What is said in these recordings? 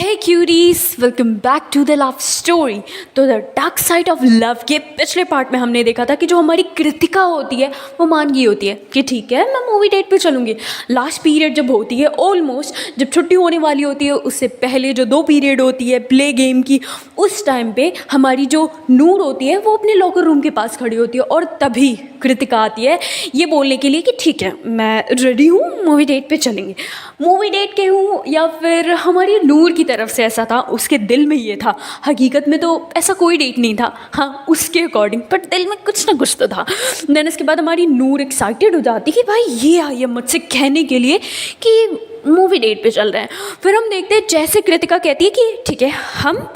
Hey cuties, welcome back to the love story. तो the dark side of love के पिछले part में हमने देखा था कि जो हमारी कृतिका होती है वो मान गई होती है कि ठीक है मैं मूवी डेट पे चलूँगी। लास्ट पीरियड जब होती है, ऑलमोस्ट जब छुट्टी होने वाली होती है, उससे पहले जो 2 पीरियड होती है प्ले गेम की, उस टाइम पे हमारी जो नूर होती है वो अपने लॉकर रूम के पास खड़ी होती है और तभी कृतिका आती है ये बोलने के लिए कि ठीक है मैं रेडी हूँ, मूवी डेट पे चलेंगे। मूवी डेट के हूँ या फिर हमारी नूर की तरफ से ऐसा था, उसके दिल में ये था। हकीकत में तो ऐसा कोई डेट नहीं था, हाँ उसके अकॉर्डिंग, बट दिल में कुछ ना कुछ तो था। देन इसके बाद हमारी नूर एक्साइटेड हो जाती कि भाई ये आई है मुझसे कहने के लिए कि मूवी डेट पे चल रहे हैं। फिर हम देखते हैं जैसे कृतिका कहती है कि ठीक है हम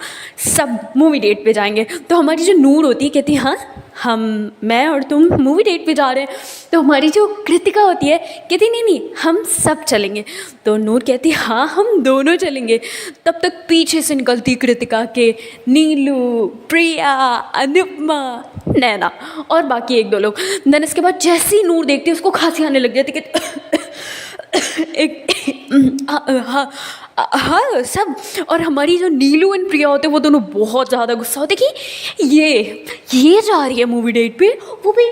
सब मूवी डेट पे जाएंगे, तो हमारी जो नूर होती है कहती है हाँ मैं और तुम मूवी डेट पे जा रहे हैं। तो हमारी जो कृतिका होती है कहती नहीं हम सब चलेंगे। तो नूर कहती हाँ हम दोनों चलेंगे। तब तक पीछे से निकलती कृतिका के नीलू, प्रिया, अनुपमा, नैना और बाकी 1-2 लोग। देन इसके बाद जैसे ही नूर देखती है उसको खांसी आने लग जाती हाँ सब। और हमारी जो नीलू एंड प्रिया होते हैं वो दोनों बहुत ज़्यादा गुस्सा होते कि ये जा रही है मूवी डेट पे, वो भी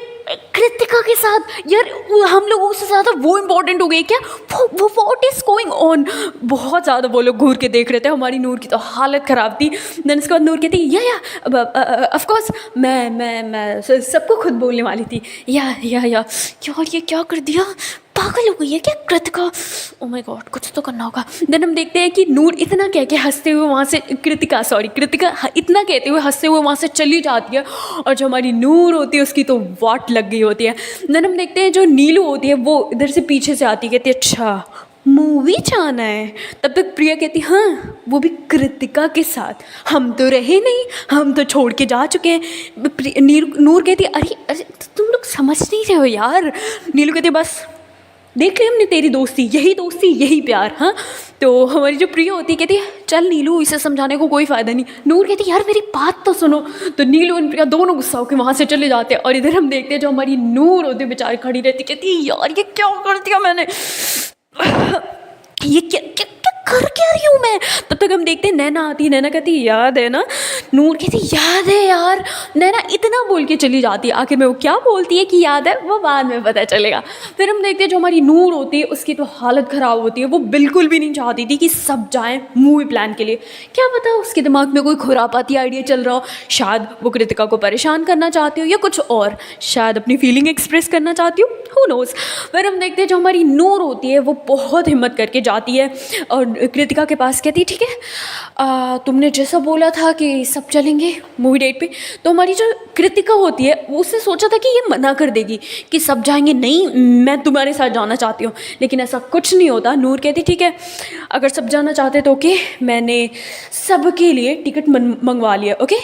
कृतिका के साथ। यार हम लोगों से ज़्यादा वो इम्पोर्टेंट हो गई क्या? वो व्हाट इज़ गोइंग ऑन? बहुत ज़्यादा वो लोग घूर के देख रहे थे। हमारी नूर की तो हालत ख़राब थी। देन इसके बाद नूर कहती या ऑफ कोर्स मैं सबको खुद बोलने वाली थी या यार ये क्या कर दिया, पागल हो गई है क्या कृतिका? ओह माय गॉड, कुछ तो करना होगा। देन हम देखते हैं कि नूर इतना कह के हंसते हुए वहाँ से कृतिका इतना कहते हुए हंसते हुए वहाँ से चली जाती है और जो हमारी नूर होती है उसकी तो वाट लग गई होती है। देन हम देखते हैं जो नीलू होती है वो इधर से पीछे से आती कहती है अच्छा मूवी जाना है। तब तक प्रिया कहती हाँ वो भी कृतिका के साथ, हम तो रहे नहीं, हम तो छोड़ के जा चुके हैं। नूर कहती अरे तुम लोग समझ नहीं रहे हो यार। नीलू कहती बस देख लिया हमने तेरी दोस्ती यही प्यार। हाँ तो हमारी जो प्रिया होती है कहती है चल नीलू इसे समझाने को कोई फ़ायदा नहीं। नूर कहती यार मेरी बात तो सुनो। तो नीलू और प्रिया दोनों गुस्सा होकर वहाँ से चले जाते हैं और इधर हम देखते हैं जो हमारी नूर होती है बेचारी खड़ी रहती कहती है यार ये क्या कर दिया मैंने, ये क्या कर क्या रही हूँ मैं। तब तक हम देखते हैं नैना आती है। नैना कहती याद है ना? नूर कहती याद है यार। नैना इतना बोल के चली जाती है, आखिर में वो क्या बोलती है कि याद है वो बाद में पता चलेगा। फिर हम देखते हैं जो हमारी नूर होती है उसकी तो हालत ख़राब होती है। वो बिल्कुल भी नहीं चाहती थी कि सब जाएं मूवी प्लान के लिए। क्या पता उसके दिमाग में कोई खुरापाती आइडिया चल रहा हो, शायद वो कृतिका को परेशान करना चाहती हो या कुछ और, शायद अपनी फीलिंग एक्सप्रेस करना चाहती हो, हू नोज़। फिर हम देखते हैं जो हमारी नूर होती है वो बहुत हिम्मत करके जाती है और कृतिका के पास कहती है ठीक है तुमने जैसा बोला था कि सब चलेंगे मूवी डेट पे। तो हमारी जो कृतिका होती है वो उसने सोचा था कि ये मना कर देगी कि सब जाएंगे, नहीं मैं तुम्हारे साथ जाना चाहती हूँ, लेकिन ऐसा कुछ नहीं होता। नूर कहती ठीक है अगर सब जाना चाहते तो ओके, मैंने सबके लिए टिकट मंगवा लिया, ओके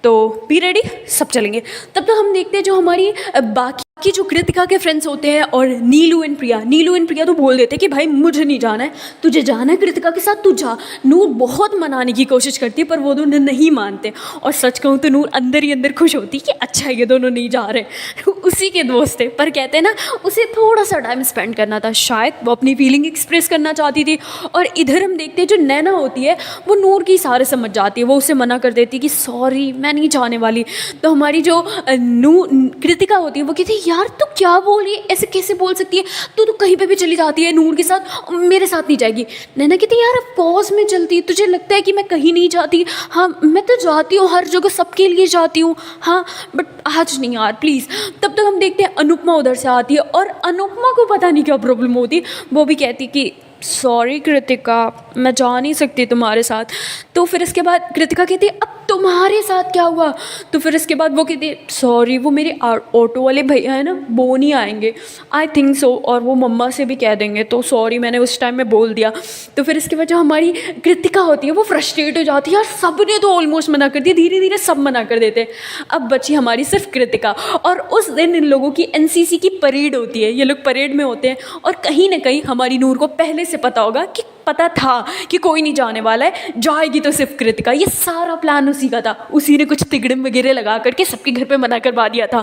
तो बी रेडी, सब चलेंगे। तब तक हम देखते हैं जो हमारी बाकी जो कृतिका के फ्रेंड्स होते हैं और नीलू एंड प्रिया तो बोल देते हैं कि भाई मुझे नहीं जाना है, तुझे जाना है कृतिका के साथ तू जा। नूर बहुत मनाने की कोशिश करती है पर वो दोनों नहीं मानते और सच कहूँ तो नूर अंदर ही अंदर खुश होती है कि अच्छा ये दोनों नहीं जा रहे। उसी के दोस्त थे पर कहते हैं ना उसे थोड़ा सा टाइम स्पेंड करना था, शायद वो अपनी फीलिंग एक्सप्रेस करना चाहती थी। और इधर हम देखते हैं जो नैना होती है वो नूर की सारे समझ जाती है, वो उसे मना कर देती है कि सॉरी मैं नहीं जाने वाली। तो हमारी जो कृतिका होती है वो कहती है यार तू क्या बोल रही है, ऐसे कैसे बोल सकती है, तू तो कहीं पे भी चली जाती है नूर के साथ, मेरे साथ नहीं जाएगी। नैना कहती यार अब पॉज में चलती, तुझे लगता है कि मैं कहीं नहीं जाती? हाँ मैं तो जाती हूँ, हर जगह सबके लिए जाती हूँ, हाँ बट आज नहीं यार प्लीज़। तब तक हम देखते हैं अनुपमा उधर से आती है और अनुपमा को पता नहीं क्या प्रॉब्लम होती, वो भी कहती कि सॉरी कृतिका मैं जा नहीं सकती तुम्हारे साथ। तो फिर इसके बाद कृतिका कहती है अब तुम्हारे साथ क्या हुआ? तो फिर इसके बाद वो कहती है सॉरी वो मेरे ऑटो वाले भैया है ना वो नहीं आएंगे, आई थिंक सो, और वो मम्मा से भी कह देंगे, तो सॉरी मैंने उस टाइम में बोल दिया। तो फिर इसके बाद जो हमारी कृतिका होती है वो फ्रस्ट्रेट हो जाती है, यार सब ने तो ऑलमोस्ट मना कर दिया, धीरे धीरे सब मना कर देते। अब बची हमारी सिर्फ कृतिका और उस दिन इन लोगों की एनसीसी की परेड होती है, ये लोग परेड में होते हैं और कहीं ना कहीं हमारी नूर को पहले से पता होगा कि पता था कि कोई नहीं जाने वाला है, जाएगी तो सिर्फ कृतिका। ये सारा प्लान उसी का था, उसी ने कुछ तिगड़म वगैरह लगा करके सबके घर पे मना करवा दिया था।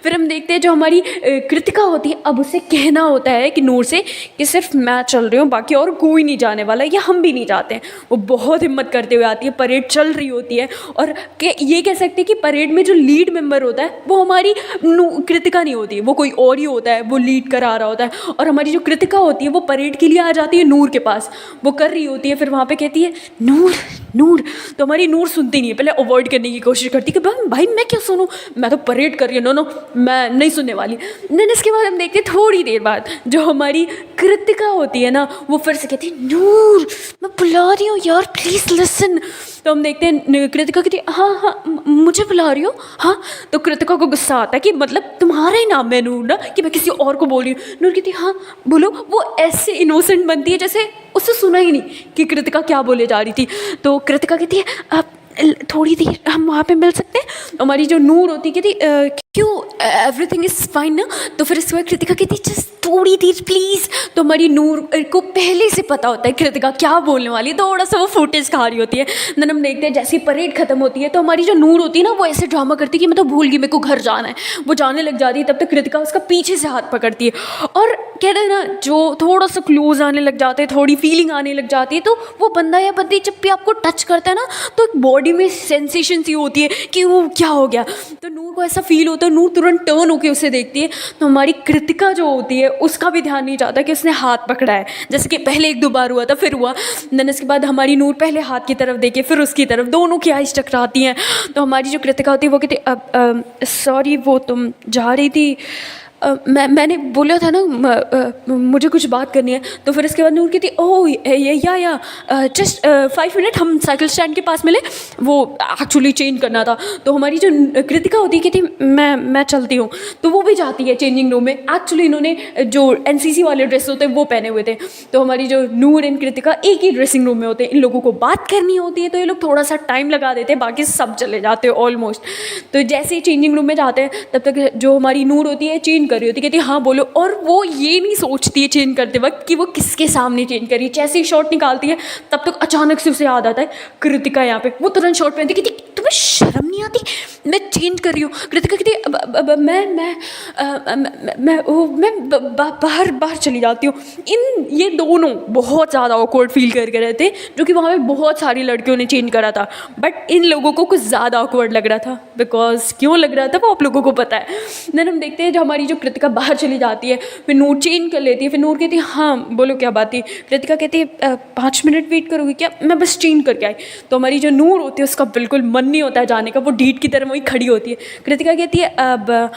फिर हम देखते हैं जो हमारी कृतिका होती है, अब उसे कहना होता है कि नूर से कि सिर्फ मैं चल रही हूँ, बाकी और कोई नहीं जाने वाला, या हम भी नहीं जाते हैं। वो बहुत हिम्मत करते हुए आती है, परेड चल रही होती है, और ये कह सकते हैं कि परेड में जो लीड मेंबर होता है वो हमारी कृतिका नहीं होती, वो कोई और ही होता है, वो लीड करा रहा होता है। और हमारी जो कृतिका होती है वो परेड के लिए आ जाती है नूर के पास, वो कर रही होती है, फिर वहाँ पे कहती है नूर नूर। तो हमारी नूर सुनती नहीं है, पहले अवॉइड करने की कोशिश करती है कि भाई मैं क्या सुनूँ, मैं तो परेड कर रही हूँ, नो मैं नहीं सुनने वाली। देन इसके बाद हम देखते हैं थोड़ी देर बाद जो हमारी कृतिका होती है ना, वो फिर से कहती है नूर मैं बुला रही हूँ यार, प्लीज़ लिसन। तो हम देखते हैं कृतिका कहती है हाँ हाँ मुझे बुला रही हो, हाँ। तो कृतिका को गुस्सा आता है कि मतलब तुम्हारा ही नाम है नूर ना, कि मैं किसी और को बोल रही हूँ। नूर कहती है हाँ बोलो। वो ऐसे इनोसेंट बनती है जैसे उससे सुना ही नहीं कि कृतिका क्या बोले जा रही थी। तो कृतिका कहती है अब थोड़ी देर हम वहाँ पे मिल सकते हैं। हमारी जो नूर होती है कहती क्यों एवरीथिंग इज़ फाइन ना। तो फिर इसके बाद कृतिका कहती है जस्ट थोड़ी देर प्लीज़। तो हमारी नूर को पहले से पता होता है कृतिका क्या बोलने वाली है, थोड़ा सा वो फुटेज खा रही होती है। देन हम देखते हैं जैसे परेड खत्म होती है तो हमारी जो नूर होती है ना वो ऐसे ड्रामा करती है कि मैं तो भूल गई मेरे को घर जाना है। वो जाने लग जाती है, तब तक कृतिका उसका पीछे से हाथ पकड़ती है और कहते हैं ना जो थोड़ा सा क्लोज आने लग जाते हैं, थोड़ी फीलिंग आने लग जाती है, तो वो बंदा या बंदी जब भी आपको टच करता है ना तो एक बॉडी में सेंसेशन सी होती है कि वो क्या हो गया। तो नूर को ऐसा फील होता है, नूर तुरंत टर्न होकर उसे देखती है। तो हमारी कृतिका जो होती है उसका भी ध्यान नहीं जाता कि उसने हाथ पकड़ा है, जैसे कि पहले एक दो बार हुआ था, फिर हुआ। देन इसके बाद हमारी नूर पहले हाथ की तरफ देखे फिर उसकी तरफ, दोनों की आइज टकराती हैं। तो हमारी जो कृतिका होती है वो कहती है सॉरी वो तुम जा रही थी, मैंने बोला था ना मुझे कुछ बात करनी है। तो फिर इसके बाद नूर कहती ओह या जस्ट 5 मिनट हम साइकिल स्टैंड के पास मिले, वो एक्चुअली चेंज करना था। तो हमारी जो कृतिका होती है कहती मैं चलती हूँ। तो वो भी जाती है चेंजिंग रूम में। एक्चुअली इन्होंने जो एनसीसी वाले ड्रेस होते हैं वो पहने हुए थे। तो हमारी जो नूर एंड कृतिका एक ही ड्रेसिंग रूम में होते हैं। इन लोगों को बात करनी होती है तो ये लोग थोड़ा सा टाइम लगा देते हैं, बाकी सब चले जाते हैं ऑलमोस्ट। तो जैसे ही चेंजिंग रूम में जाते हैं तब तक जो हमारी नूर होती है चेंज कर रही होती है, कहती है हाँ बोलो। और वो ये नहीं सोचती है चेंज करते वक्त कि वो किसके सामने चेंज करी। जैसे ही शॉर्ट निकालती है तब तक अचानक से उसे याद आता है कृतिका यहाँ पे। वो तुरंत शॉर्ट पहनती है, कहती तुम्हें शर्म नहीं आती, मैं चेंज कर रही हूँ। कृतिका कहती मैं बाहर चली जाती हूँ। ये दोनों बहुत ज़्यादा ऑकवर्ड फील करके रहते, जो कि वहाँ पे बहुत सारी लड़कियों ने चेंज करा था, बट इन लोगों को कुछ ज़्यादा ऑकवर्ड लग रहा था। बिकॉज क्यों लग रहा था वो आप लोगों को पता है। देन हम देखते हैं जो हमारी जो कृतिका बाहर चली जाती है, फिर नूर चेंज कर लेती है। फिर नूर कहती है हाँ बोलो क्या बात थी। कृतिका कहती है 5 मिनट वेट करोगी क्या, मैं बस चेंज करके आई। तो हमारी जो नूर होती है उसका बिल्कुल मन नहीं होता है जाने का, वो ढीठ की तरह वही खड़ी होती है। कृतिका कहती है अब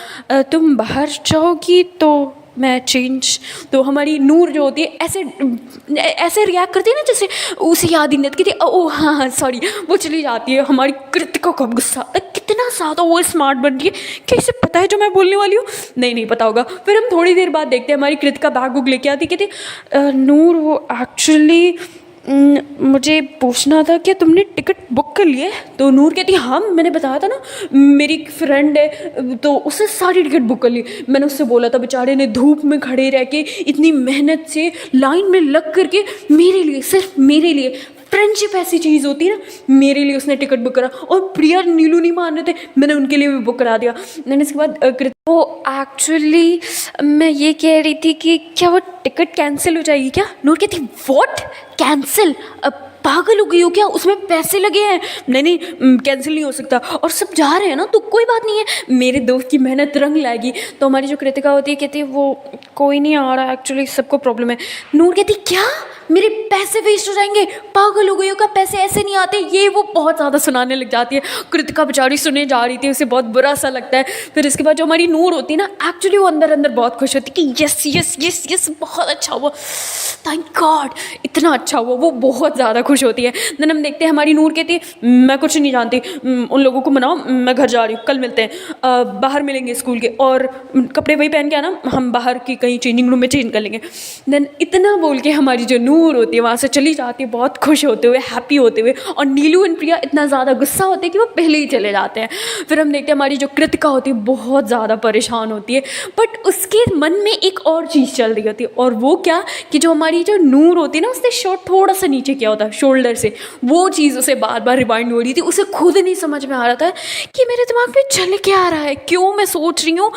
तुम बाहर जाओगी तो मैं चेंज। तो हमारी नूर जो होती है ऐसे रिएक्ट करती है ना जैसे उसे याद ही नहीं कहती ओह हाँ सॉरी, वो चली जाती है। हमारी कृतिका को गुस्सा आता है, कितना ज़्यादा वो स्मार्ट बन रही है कि इसे पता है जो मैं बोलने वाली हूँ। नहीं पता होगा। फिर हम थोड़ी देर बाद देखते हैं हमारी कृतिका बैग बुक लेके आती, कहती नूर वो एक्चुअली मुझे पूछना था कि तुमने टिकट बुक कर लिए। तो नूर कहती हाँ मैंने बताया था ना मेरी फ्रेंड है तो उसने सारी टिकट बुक कर ली। मैंने उससे बोला था, बेचारे ने धूप में खड़े रह के इतनी मेहनत से लाइन में लग करके मेरे लिए, सिर्फ मेरे लिए, फ्रेंडशिप ऐसी चीज़ होती है ना, मेरे लिए उसने टिकट बुक करा। और प्रिया नीलू नहीं मान रहे थे, मैंने उनके लिए भी बुक करा दिया। मैंने इसके बाद वो एक्चुअली मैं ये कह रही थी कि क्या वो टिकट कैंसिल हो जाएगी क्या। नूर कहती व्हाट कैंसिल, पागल हो गई हो क्या, उसमें पैसे लगे हैं। नहीं कैंसिल नहीं हो सकता, और सब जा रहे हैं ना तो कोई बात नहीं है, मेरे दोस्त की मेहनत रंग लाएगी। तो हमारी जो कृतिका होती है कहती है वो कोई नहीं आ रहा, एक्चुअली सबको प्रॉब्लम है। नूर कहती क्या मेरे पैसे वेस्ट हो जाएंगे, पागल हो गई हो क्या, पैसे ऐसे नहीं आते, ये वो बहुत ज़्यादा सुनाने लग जाती है। कृतिका बेचारी सुने जा रही थी, उसे बहुत बुरा सा लगता है। फिर इसके बाद जो हमारी नूर होती है ना, एक्चुअली वो अंदर अंदर बहुत खुश होती है कि यस यस यस यस बहुत अच्छा हुआ, थैंक गॉड इतना अच्छा हुआ, वो बहुत ज़्यादा खुश होती है। देन हम देखते हैं हमारी नूर कहती है मैं कुछ नहीं जानती, उन लोगों को मनाओ, मैं घर जा रही हूँ, कल मिलते हैं, बाहर मिलेंगे स्कूल के, और कपड़े वही पहन के आना, हम बाहर की कहीं चेंजिंग रूम में चेंज कर लेंगे। देन इतना बोल के हमारी जो नूर होती है वहाँ से चली जाती है बहुत खुश होते हुए, हैप्पी होते हुए, और नीलू एंड प्रिया इतना ज़्यादा गुस्सा होते हैं कि वो पहले ही चले जाते हैं। फिर हम देखते हैं हमारी जो कृतिका होती है बहुत ज़्यादा परेशान होती है, बट उसके मन में एक और चीज़ चल रही होती है, और वो क्या कि जो हमारी जो नूर होती है ना, उसने शॉट थोड़ा सा नीचे किया होता है शोल्डर से, वो चीज़ उसे बार बार रिमाइंड हो रही थी। उसे खुद नहीं समझ में आ रहा था कि मेरे दिमाग में चल क्या आ रहा है, क्यों मैं सोच रही हूँ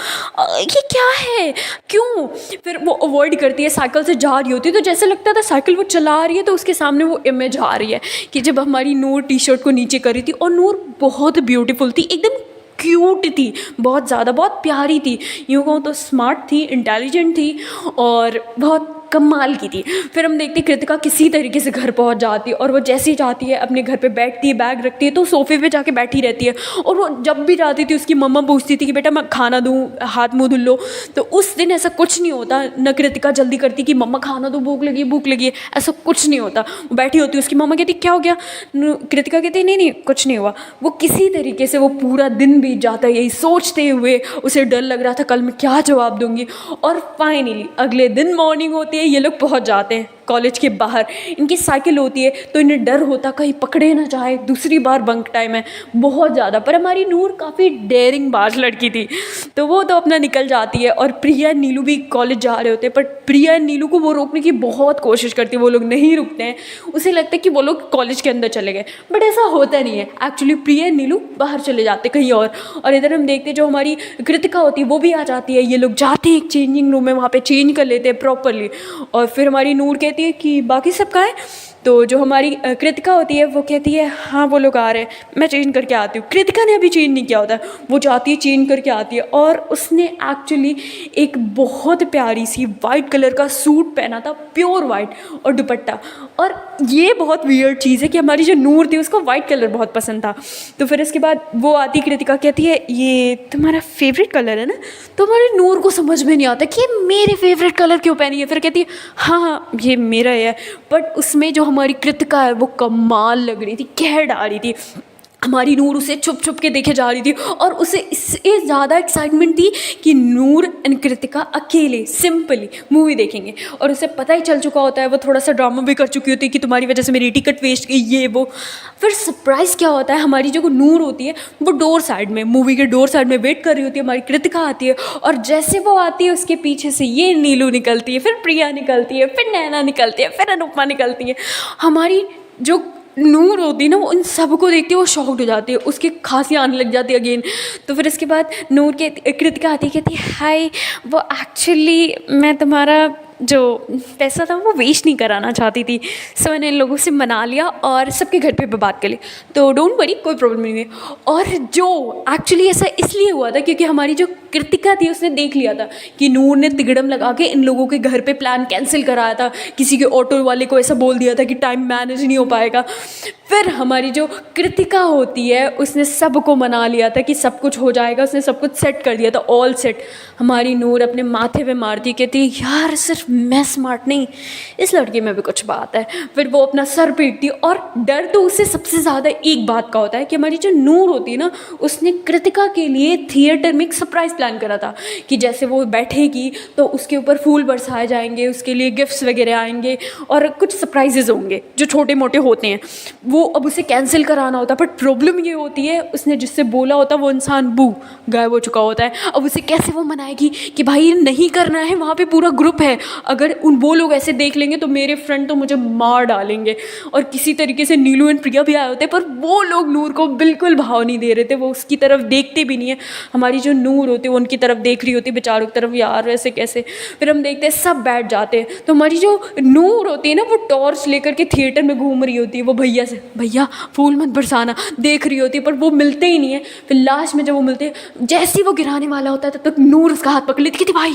ये क्या है, क्यों। फिर वो अवॉइड करती है, साइकिल से जा रही होती है तो जैसे लगता था साइकिल वो चला रही है तो उसके सामने वो इमेज आ रही है कि जब हमारी नूर टी शर्ट को नीचे कर रही थी, और नूर बहुत ब्यूटीफुल थी, एकदम क्यूट थी, बहुत ज़्यादा, बहुत प्यारी थी, यूँ कहूँ तो स्मार्ट थी, इंटेलिजेंट थी और बहुत कमाल की थी। फिर हम देखते हैं कृतिका किसी तरीके से घर पहुंच जाती है, और वो जैसे ही जाती है अपने घर पे बैठती है, बैग रखती है तो सोफे पे जाके बैठी रहती है, और वो जब भी जाती थी उसकी मम्मा पूछती थी कि बेटा मैं खाना दूँ, हाथ मुँह धुल लो, तो उस दिन ऐसा कुछ नहीं होता। न कृतिका जल्दी करती कि मम्मा खाना दो, भूख लगी भूख लगी है, ऐसा कुछ नहीं होता। वो बैठी होती, उसकी मम्मा कहती क्या हो गया, कृतिका कहती नहीं नहीं कुछ नहीं हुआ। वो किसी तरीके से वो पूरा दिन बीत जाता है यही सोचते हुए, उसे डर लग रहा था कल मैं क्या जवाब दूंगी। और फाइनली अगले दिन मॉर्निंग होती है, ये लोग पहुंच जाते हैं कॉलेज के बाहर। इनकी साइकिल होती है तो इन्हें डर होता कहीं पकड़े ना जाए, दूसरी बार बंक टाइम है बहुत ज़्यादा। पर हमारी नूर काफ़ी डेयरिंग बाज लड़की थी तो वो तो अपना निकल जाती है, और प्रिया नीलू भी कॉलेज जा रहे होते हैं, पर प्रिया नीलू को वो रोकने की बहुत कोशिश करती है, वो लोग नहीं रुकते हैं। उसे लगता है कि वो लोग कॉलेज के अंदर चले गए, बट ऐसा होता नहीं है। एक्चुअली प्रिया नीलू बाहर चले जाते कहीं और इधर हम देखते हैं जो हमारी कृतिका होती है वो भी आ जाती है। ये लोग जाते हैं एक चेंजिंग रूम में, वहाँ पे चेंज कर लेते हैं प्रॉपरली, और फिर हमारी नूर कहती है कि बाकी सब कहाँ है। तो जो हमारी कृतिका होती है वो कहती है हाँ वो लोग आ रहे हैं, मैं चेंज करके आती हूँ। कृतिका ने अभी चेंज नहीं किया होता है, वो जाती है चेंज करके आती है, और उसने एक्चुअली एक बहुत प्यारी सी वाइट कलर का सूट पहना था, प्योर वाइट, और दुपट्टा। और ये बहुत वियर्ड चीज़ है कि हमारी जो नूर थी उसको वाइट कलर बहुत पसंद था। तो फिर इसके बाद वो आती, कृतिका कहती है ये तुम्हारा फेवरेट कलर है ना। तो हमारी नूर को समझ में नहीं आता कि ये मेरे फेवरेट कलर क्यों पहनी है। फिर कहती है हाँ ये मेरा है, बट उसमें जो हमारी कृतिका है वो कमाल लग रही थी, कह डाल रही थी। हमारी नूर उसे छुप छुप के देखे जा रही थी, और उसे इससे ज़्यादा एक्साइटमेंट थी कि नूर एंड कृतिका अकेले सिंपली मूवी देखेंगे, और उसे पता ही चल चुका होता है, वो थोड़ा सा ड्रामा भी कर चुकी होती है कि तुम्हारी वजह से मेरी टिकट वेस्ट गई ये वो। फिर सरप्राइज़ क्या होता है, हमारी जो नूर होती है वो डोर साइड में, मूवी के डोर साइड में वेट कर रही होती है, हमारी कृतिका आती है, और जैसे वो आती है उसके पीछे से ये नीलू निकलती है, फिर प्रिया निकलती है, फिर नैना निकलती है, फिर अनुपमा निकलती है। हमारी जो नूर होती है ना वो इन सबको देखती है, वो शॉक्ड हो जाती है, उसकी खांसी आने लग जाती है अगेन। तो फिर इसके बाद नूर के कृतिका आती है, कहती है हाय वो एक्चुअली मैं तुम्हारा जो पैसा था वो वेस्ट नहीं कराना चाहती थी, सो मैंने इन लोगों से मना लिया और सबके घर पे बात कर ली, तो डोंट वरी कोई प्रॉब्लम नहीं है। और जो एक्चुअली ऐसा इसलिए हुआ था क्योंकि हमारी जो कृतिका थी उसने देख लिया था कि नूर ने तिगड़म लगा के इन लोगों के घर पे प्लान कैंसिल कराया था, किसी के ऑटो वाले को ऐसा बोल दिया था कि टाइम मैनेज नहीं हो पाएगा। फिर हमारी जो कृतिका होती है उसने सबको मना लिया था कि सब कुछ हो जाएगा, उसने सब कुछ सेट कर दिया था, ऑल सेट। हमारी नूर अपने माथे पे मारती, कहती यार सिर्फ मैं स्मार्ट नहीं, इस लड़की में भी कुछ बात है। फिर वो अपना सर पीटती, और डर तो उसे सबसे ज़्यादा एक बात का होता है कि हमारी जो नूर होती है ना उसने कृतिका के लिए थिएटर में एक सरप्राइज़ प्लान करा था कि जैसे वो बैठेगी तो उसके ऊपर फूल बरसाए जाएंगे, उसके लिए गिफ्ट्स वगैरह आएंगे और कुछ सरप्राइजेज होंगे जो छोटे मोटे होते हैं, वो अब उसे कैंसिल कराना होता। बट प्रॉब्लम ये होती है उसने जिससे बोला होता वो इंसान गायब हो चुका होता है। अब उसे कैसे वो मनाएगी कि भाई नहीं करना है, वहाँ पे पूरा ग्रुप है, अगर वो लोग ऐसे देख लेंगे तो मेरे फ्रेंड तो मुझे मार डालेंगे। और किसी तरीके से नीलू एंड प्रिया भी आए होते पर वो लोग नूर को बिल्कुल भाव नहीं दे रहे थे, वो उसकी तरफ देखते भी नहीं है। हमारी जो नूर होती है वो उनकी तरफ देख रही होती बेचारों की तरफ, यार ऐसे कैसे। फिर हम देखते हैं सब बैठ जाते हैं, तो हमारी जो नूर होती है ना वो टॉर्च लेकर के थिएटर में घूम रही होती है, वो भैया से भैया फूल मत बरसाना देख रही होती है, पर वो मिलते ही नहीं है। फिर लास्ट में जब वो मिलते हैं, जैसे ही वो गिराने वाला होता है तब तक नूर उसका हाथ पकड़ लेती, कहती भाई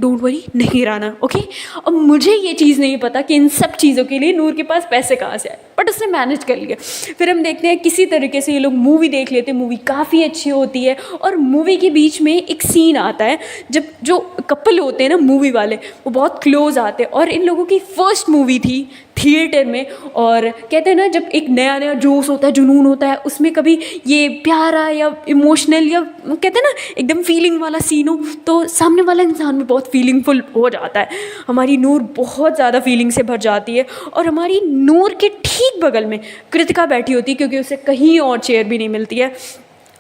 डोंट वरी नहीं गिराना, ओके। अब मुझे ये चीज़ नहीं पता कि इन सब चीज़ों के लिए नूर के पास पैसे कहाँ से आए, बट उसने मैनेज कर लिया। फिर हम देखते हैं किसी तरीके से ये लोग मूवी देख लेते हैं, मूवी काफ़ी अच्छी होती है। और मूवी के बीच में एक सीन आता है जब जो कपल होते हैं ना मूवी वाले वो बहुत क्लोज आते हैं, और इन लोगों की फर्स्ट मूवी थी थिएटर में। और कहते हैं ना, जब एक नया नया जोश होता है, जुनून होता है, उसमें कभी ये प्यारा या इमोशनल या कहते हैं ना एकदम फीलिंग वाला सीन हो, तो सामने वाला इंसान भी बहुत फीलिंगफुल हो जाता है। हमारी नूर बहुत ज़्यादा फीलिंग से भर जाती है। और हमारी नूर के ठीक बगल में कृतिका बैठी होती है, क्योंकि उसे कहीं और चेयर भी नहीं मिलती है।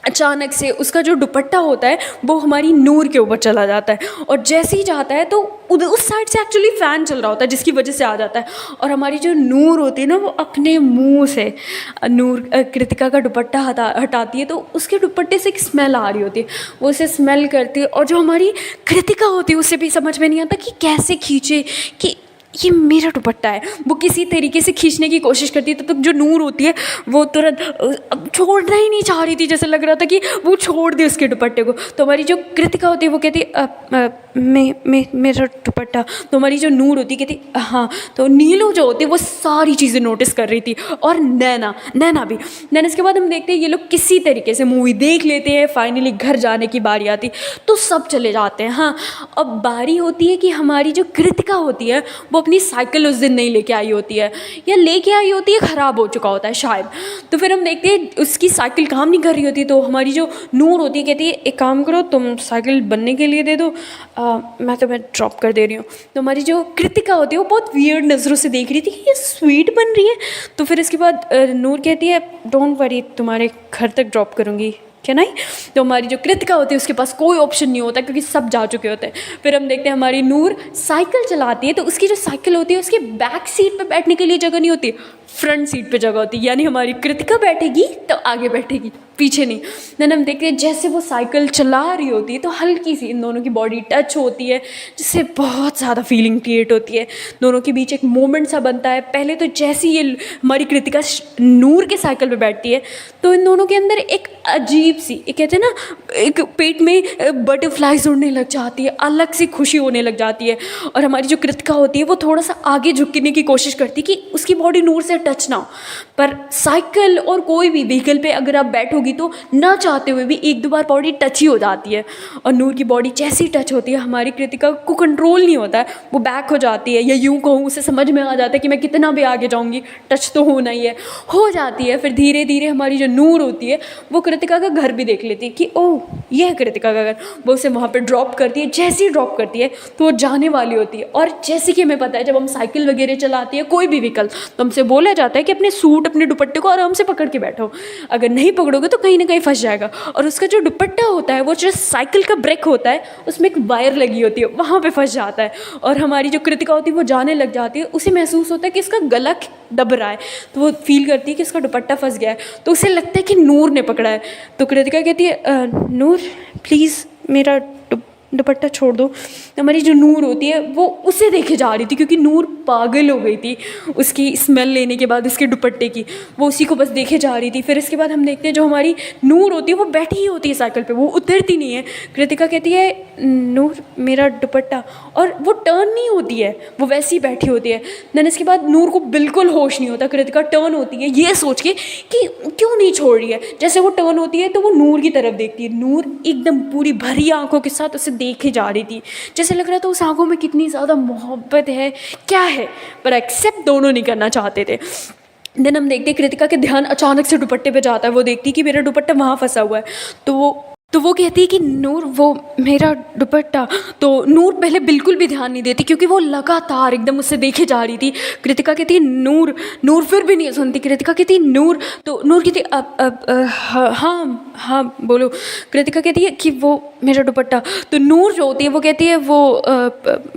अचानक से उसका जो दुपट्टा होता है वो हमारी नूर के ऊपर चला जाता है, और जैसे ही जाता है तो उधर उस साइड से एक्चुअली फ़ैन चल रहा होता है, जिसकी वजह से आ जाता है। और हमारी जो नूर होती है ना, वो अपने मुंह से नूर कृतिका का दुपट्टा हटाती है, तो उसके दुपट्टे से एक स्मेल आ रही होती है। वो उसे स्मेल करती है, और जो हमारी कृतिका होती है उसे भी समझ में नहीं आता कि कैसे खींचे, कि ये मेरा दुपट्टा है। वो किसी तरीके से खींचने की कोशिश करती है, तो जो नूर होती है वो तुरंत अब छोड़ना ही नहीं चाह रही थी, जैसे लग रहा था कि वो छोड़ दे उसके दुपट्टे को। तो हमारी जो कृतिका होती है वो कहती मेरा दुपट्टा। तो हमारी जो नूर होती है कहती हाँ। तो नीलू जो होती है वो सारी चीज़ें नोटिस कर रही थी, और नैना भी। नैना इसके बाद हम देखते हैं ये लोग किसी तरीके से मूवी देख लेते हैं। फाइनली घर जाने की बारी आती, तो सब चले जाते हैं। हाँ, अब बारी होती है कि हमारी जो कृतिका होती है वो अपनी साइकिल उस दिन नहीं लेके आई होती है, या लेके आई होती है, ख़राब हो चुका होता है शायद। तो फिर हम देखते हैं उसकी साइकिल काम नहीं कर रही होती। तो हमारी जो नूर होती है कहती है एक काम करो, तुम साइकिल बनने के लिए दे दो, मैं तुम्हें ड्रॉप कर दे रही हूँ। तो हमारी जो कृतिका होती है वो बहुत वियर्ड नज़रों से देख रही थी कि ये स्वीट बन रही है। तो फिर इसके बाद नूर कहती है डोंट वरी, तुम्हारे घर तक ड्रॉप करूँगी, क्या नहीं। तो हमारी जो कृतिका होती है उसके पास कोई ऑप्शन नहीं होता, क्योंकि सब जा चुके होते हैं। फिर हम देखते हैं हमारी नूर साइकिल चलाती है, तो उसकी जो साइकिल होती है उसकी बैक सीट पे बैठने के लिए जगह नहीं होती, फ्रंट सीट पे जगह होती है। यानी हमारी कृतिका बैठेगी तो आगे बैठेगी, पीछे नहीं। देन हम देखते हैं जैसे वो साइकिल चला रही होती है तो हल्की सी इन दोनों की बॉडी टच होती है, जिससे बहुत ज़्यादा फीलिंग क्रिएट होती है। दोनों के बीच एक मोमेंट सा बनता है। पहले तो जैसे ही ये हमारी कृतिका नूर के साइकिल पे बैठती है, तो इन दोनों के अंदर एक अजीब सी, एक कहते हैं ना, एक पेट में बटरफ्लाइज उड़ने लग जाती है, अलग सी खुशी होने लग जाती है। और हमारी जो कृतिका होती है वो थोड़ा सा आगे झुकने की कोशिश करती है कि उसकी बॉडी नूर से टच ना हो। पर साइकिल और कोई भी व्हीकल पे अगर आप बैठोगी तो ना चाहते हुए भी एक दो बार बॉडी टच ही हो जाती है। और नूर की बॉडी जैसी टच होती है, हमारी कृतिका को कंट्रोल नहीं होता है, वो बैक हो जाती है, या यूँ कहूँ उसे समझ में आ जाता है कि मैं कितना भी आगे जाऊँगी टच तो होना ही है, हो जाती है। फिर धीरे धीरे हमारी जो नूर होती है वो कृतिका का घर भी देख लेती है कि ओह ये है कृतिका का घर। वो उसे वहाँ पर ड्रॉप करती है। जैसे ही ड्रॉप करती है तो वो जाने वाली होती है। और जैसे कि हमें पता है जब हम साइकिल वगैरह चलाती है, कोई भी व्हीकल, तो हमसे बोला जाता है कि अपने सूट अपने दुपट्टे को आराम से पकड़ के बैठो, अगर नहीं पकड़ोगे तो कहीं ना कहीं फंस जाएगा। और उसका जो दुपट्टा होता है वो जो साइकिल का ब्रेक होता है उसमें एक वायर लगी होती है, वहाँ पे फंस जाता है। और हमारी जो कृतिका होती है वो जाने लग जाती है। उसे महसूस होता है कि इसका गला दब रहा है, तो वो फील करती है कि इसका दुपट्टा फंस गया है। तो उसे लगता है कि नूर ने पकड़ा है। तो कृतिका कहती है नूर प्लीज़ मेरा दुपट्टा छोड़ दो। हमारी जो नूर होती है वो उसे देखे जा रही थी, क्योंकि नूर पागल हो गई थी उसकी स्मेल लेने के बाद उसके दुपट्टे की, वो उसी को बस देखे जा रही थी। फिर इसके बाद हम देखते हैं जो हमारी नूर होती है वो बैठी ही होती है साइकिल पे, वो उतरती नहीं है। कृतिका कहती है नूर मेरा दुपट्टा, और वो टर्न नहीं होती है, वो वैसी बैठी होती है। देन इसके बाद नूर को बिल्कुल होश नहीं होता। कृतिका टर्न होती है ये सोच के कि क्यों नहीं छोड़ रही है। जैसे वो टर्न होती है तो वो नूर की तरफ देखती है। नूर एकदम पूरी भरी आंखों के साथ उसे देखे जा रही थी, जैसे लग रहा था उस आंखों में कितनी ज़्यादा मोहब्बत है, क्या है, पर एक्सेप्ट दोनों नहीं करना चाहते थे। देन हम देखते कृतिका के ध्यान अचानक से दुपट्टे पे जाता है। वो देखती कि मेरा दुपट्टा वहाँ फंसा हुआ है, तो वो कहती है कि नूर वो मेरा दुपट्टा। तो नूर पहले बिल्कुल भी ध्यान नहीं देती, क्योंकि वो लगातार एकदम उससे देखे जा रही थी। कृतिका कहती है नूर फिर भी नहीं सुनती। कृतिका कहती है नूर, तो नूर कहती हाँ बोलो। कृतिका कहती है कि वो मेरा दुपट्टा। तो नूर जो होती है वो कहती है वो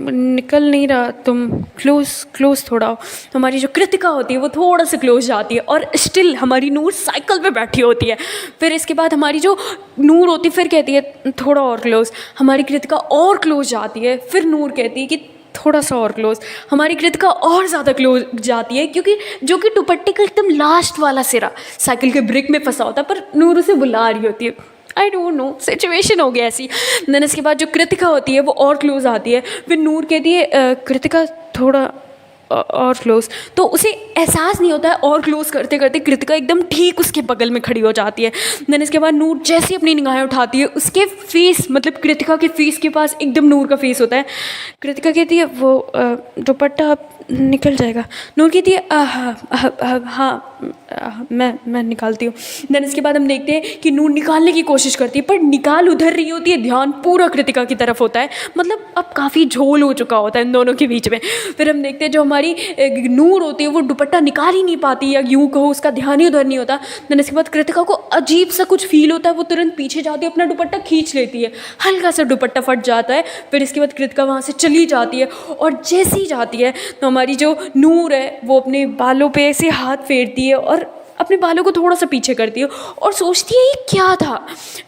निकल नहीं रहा, तुम क्लोज थोड़ा हो। हमारी जो कृतिका होती है वो थोड़ा सा क्लोज जाती है, और स्टिल हमारी नूर साइकिल पे बैठी होती है। फिर इसके बाद हमारी जो नूर होती है फिर कहती है थोड़ा और क्लोज। हमारी कृतिका और क्लोज जाती है। फिर नूर कहती है कि थोड़ा सा और क्लोज। हमारी कृतिका और ज़्यादा क्लोज जाती है, क्योंकि जो कि दुपट्टे का एकदम लास्ट वाला सिरा साइकिल के ब्रेक में फंसा होता है, पर नूर उसे बुला रही होती है। आई डोंट नो, सिचुएशन हो गया ऐसी। देन इसके बाद जो कृतिका होती है वो और क्लोज आती है। फिर नूर कहती है कृतिका थोड़ा और क्लोज। तो उसे एहसास नहीं होता है, और क्लोज करते करते कृतिका एकदम ठीक उसके बगल में खड़ी हो जाती है। देन इसके बाद नूर जैसे अपनी निगाहें उठाती है, उसके फेस मतलब कृतिका के फेस के पास एकदम नूर का फेस होता है। कृतिका कहती है वो दुपट्टा अब निकल जाएगा। नूर कहती है हाँ मैं निकालती हूँ। देन इसके बाद हम देखते हैं कि नूर निकालने की कोशिश करती है, पर निकाल उधर रही होती है, ध्यान पूरा कृतिका की तरफ होता है। मतलब अब काफ़ी झोल हो चुका होता है इन दोनों के बीच में। फिर हम देखते हैं जो हमारी नूर होती है वो दुपट्टा निकाल ही नहीं पाती, या यूँ कहो उसका ध्यान ही उधर नहीं होता। देन इसके बाद कृतिका को अजीब सा कुछ फील होता है, वो तुरंत पीछे जाती है, अपना दुपट्टा खींच लेती है, हल्का सा दुपट्टा फट जाता है। फिर इसके बाद कृतिका वहाँ से चली जाती है, और जैसे ही जाती है तो हमारी जो नूर है वो अपने बालों पे ऐसे हाथ फेरती है और अपने बालों को थोड़ा सा पीछे करती है और सोचती है ये क्या था।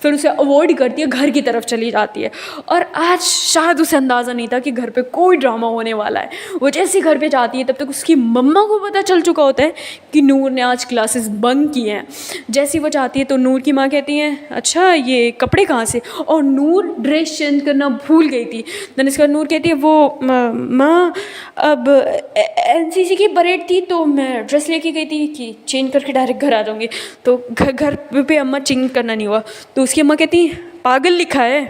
फिर उसे अवॉइड करती है, घर की तरफ चली जाती है। और आज शायद उसे अंदाज़ा नहीं था कि घर पे कोई ड्रामा होने वाला है। वो जैसे घर पे जाती है तब तक उसकी मम्मा को पता चल चुका होता है कि नूर ने आज क्लासेस बंक किए हैं। जैसे ही वो जाती है तो नूर की माँ कहती हैं अच्छा ये कपड़े कहाँ से, और नूर ड्रेस चेंज करना भूल गई थी। देन इसके बाद नूर कहती है वो माँ अब एनसीसी की परेड थी तो मैं ड्रेस लेके गई थी कि चेंज करके डायरेक्ट घर आ जाऊँगी, तो घर पे अम्मा चेंज करना नहीं हुआ। तो उसकी अम्मा कहती पागल लिखा है,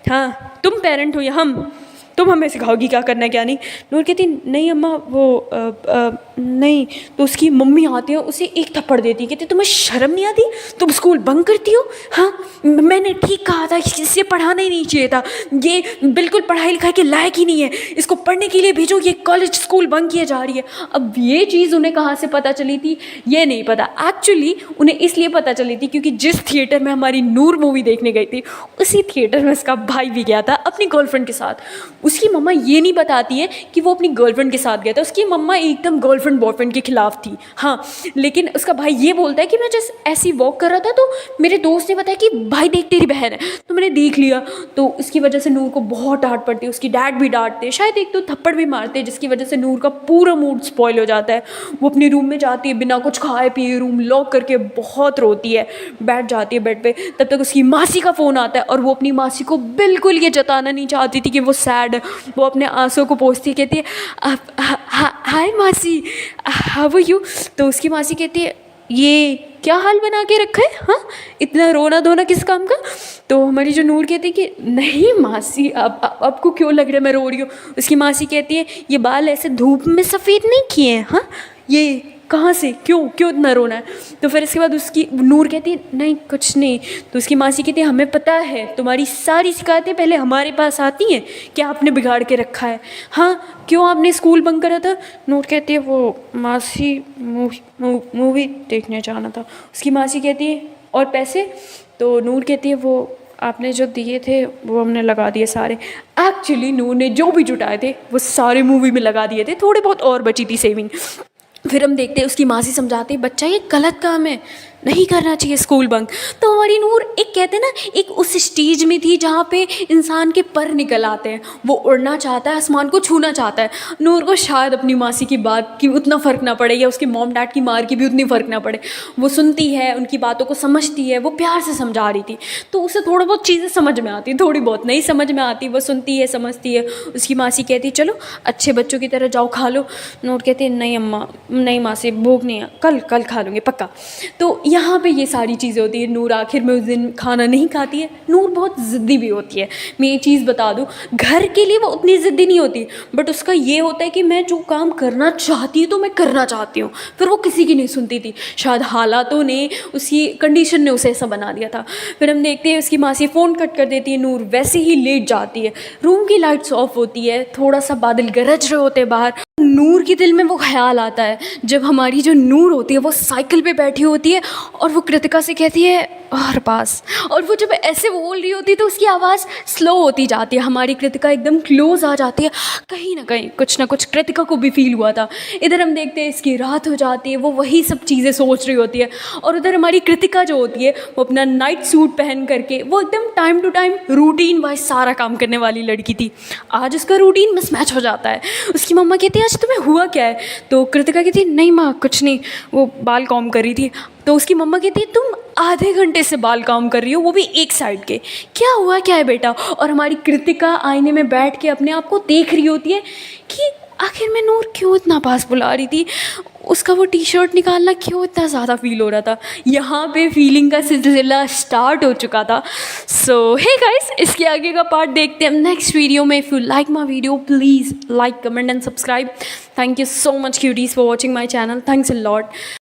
हाँ तुम पेरेंट हो या हम, तुम हमें सिखाओगी क्या करना है क्या नहीं। नूर कहती नहीं अम्मा वो नहीं। तो उसकी मम्मी आती है, उसे एक थप्पड़ देती है, कहती तुम्हें शर्म नहीं आती, तुम स्कूल बंक करती हो। हाँ मैंने ठीक कहा था, इससे पढ़ाना ही नहीं चाहिए था, ये बिल्कुल पढ़ाई लिखाई के लायक ही नहीं है, इसको पढ़ने के लिए भेजो, ये कॉलेज स्कूल बंक किए जा रही है। अब ये चीज़ उन्हें कहाँ से पता चली थी ये नहीं पता। एक्चुअली उन्हें इसलिए पता चली थी क्योंकि जिस थिएटर में हमारी नूर मूवी देखने गई थी उसी थिएटर में उसका भाई भी गया था अपनी गर्लफ्रेंड के साथ। उसकी मम्मा ये नहीं बताती है कि वो अपनी गर्लफ्रेंड के साथ गया था, उसकी मम्मा एकदम गर्लफ्रेंड बॉयफ्रेंड के खिलाफ थी। हाँ लेकिन उसका भाई ये बोलता है कि मैं जस्ट ऐसी वॉक कर रहा था तो मेरे दोस्त ने बताया कि भाई देख तेरी बहन है, तो मैंने देख लिया। तो उसकी वजह से नूर को बहुत डांट पड़ती है, उसकी डैड भी डांटते हैं, शायद एक तो थप्पड़ भी मारते हैं, जिसकी वजह से नूर का पूरा मूड स्पॉइल हो जाता है। वो अपने रूम में जाती है बिना कुछ खाए पिए, रूम लॉक करके बहुत रोती है, बैठ जाती है बेड पे। तब तक उसकी मासी का फ़ोन आता है और वो अपनी मासी को बिल्कुल ये जताना नहीं चाहती थी कि वो सैड है। वो अपने आंसू को पोंछती कहती है हाय मासी हाउ आर यू। तो उसकी मासी कहती है ये क्या हाल बना के रखा है, हाँ इतना रोना धोना किस काम का। तो हमारी जो नूर कहती है कि नहीं मासी अब आपको क्यों लग रहा है मैं रो रही हूँ। उसकी मासी कहती है ये बाल ऐसे धूप में सफ़ेद नहीं किए हैं, हाँ ये कहाँ से क्यों इतना रोना है। तो फिर इसके बाद उसकी नूर कहती है नहीं कुछ नहीं। तो उसकी मासी कहती है हमें पता है तुम्हारी सारी शिकायतें पहले हमारे पास आती हैं, क्या आपने बिगाड़ के रखा है, हाँ क्यों आपने स्कूल बंक करा था। नूर कहती है वो मासी मूवी देखने जाना था। उसकी मासी कहती है और पैसे। तो नूर कहती है वो आपने जो दिए थे वो हमने लगा दिए सारे। एक्चुअली नूर ने जो भी जुटाए थे वो सारे मूवी में लगा दिए थे, थोड़े बहुत और बची थी सेविंग। फिर हम देखते हैं उसकी मासी समझाती है बच्चा ये गलत काम है, नहीं करना चाहिए स्कूल बंक। तो हमारी नूर एक कहते हैं ना एक उस स्टेज में थी जहाँ पे इंसान के पर निकल आते हैं, वो उड़ना चाहता है, आसमान को छूना चाहता है। नूर को शायद अपनी मासी की बात की उतना फ़र्क ना पड़े या उसके मॉम डैड की मार की भी उतनी फ़र्क ना पड़े। वो सुनती है, उनकी बातों को समझती है, वो प्यार से समझा रही थी तो उसे थोड़ा बहुत चीज़ें समझ में आती, थोड़ी बहुत नहीं समझ में आती, वो सुनती है समझती है। उसकी मासी कहती है चलो अच्छे बच्चों की तरह जाओ खा लो। नूर कहती है नहीं अम्मा नहीं मासी भूख नहीं है, कल खा लूँगी पक्का। तो यहाँ पे ये सारी चीज़ें होती है। नूर आखिर में उस दिन खाना नहीं खाती है। नूर बहुत ज़िद्दी भी होती है, मैं ये चीज़ बता दूँ, घर के लिए वो उतनी ज़िद्दी नहीं होती, बट उसका ये होता है कि मैं जो काम करना चाहती हूँ तो मैं करना चाहती हूँ। फिर वो किसी की नहीं सुनती थी, शायद हालातों ने उसकी कंडीशन ने उसे ऐसा बना दिया था। फिर हम देखते हैं उसकी मासी फ़ोन कट कर देती है, नूर वैसे ही लेट जाती है, रूम की लाइट्स ऑफ होती है, थोड़ा सा बादल गरज रहे होते हैं बाहर। नूर के दिल में वो ख्याल आता है जब हमारी जो नूर होती है वो साइकिल पे बैठी होती है और वो कृतिका से कहती है और पास, और वो जब ऐसे बोल रही होती है तो उसकी आवाज़ स्लो होती जाती है, हमारी कृतिका एकदम क्लोज आ जाती है। कहीं ना कहीं कुछ ना कुछ कृतिका को भी फील हुआ था। इधर हम देखते हैं इसकी रात हो जाती है, वो वही सब चीज़ें सोच रही होती है, और उधर हमारी कृतिका जो होती है वो अपना नाइट सूट पहन करके वो एकदम time to time routine wise सारा काम करने वाली लड़की थी। आज उसका रूटीन मिसमैच हो जाता है। उसकी मम्मा कहती है आज तुम्हें हुआ क्या है। तो कृतिका कहती है नहीं माँ कुछ नहीं, वो बाल कॉम कर रही थी। तो उसकी मम्मा कहती है तुम आधे घंटे से बाल काम कर रही हो, वो भी एक साइड के, क्या हुआ क्या है बेटा। और हमारी कृतिका आईने में बैठ के अपने आप को देख रही होती है कि आखिर में नूर क्यों इतना पास बुला रही थी, उसका वो टी शर्ट निकालना क्यों इतना ज़्यादा फील हो रहा था, यहाँ पे फीलिंग का सिलसिला स्टार्ट हो चुका था। सो हे गाइस, इसके आगे का पार्ट देखते हैं नेक्स्ट वीडियो में। If you like my video please like comment and subscribe. Thank you so much cuties for watching my channel, thanks a lot.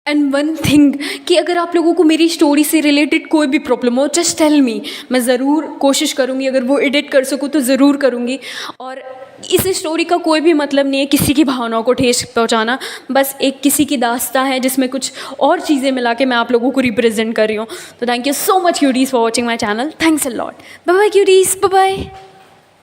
And one thing कि अगर आप लोगों को मेरी स्टोरी से रिलेटेड कोई भी प्रॉब्लम हो, जस्ट टेल मी, मैं ज़रूर कोशिश करूँगी, अगर वो एडिट कर सकूँ तो ज़रूर करूँगी। और इस स्टोरी का कोई भी मतलब नहीं है किसी की भावनाओं को ठेस पहुंचाना, बस एक किसी की दास्तां है जिसमें कुछ और चीज़ें मिला के मैं आप लोगों को रिप्रेजेंट कर रही हूँ। तो thank you so much cuties for watching my channel, thanks a lot. Bye bye cuties, bye bye.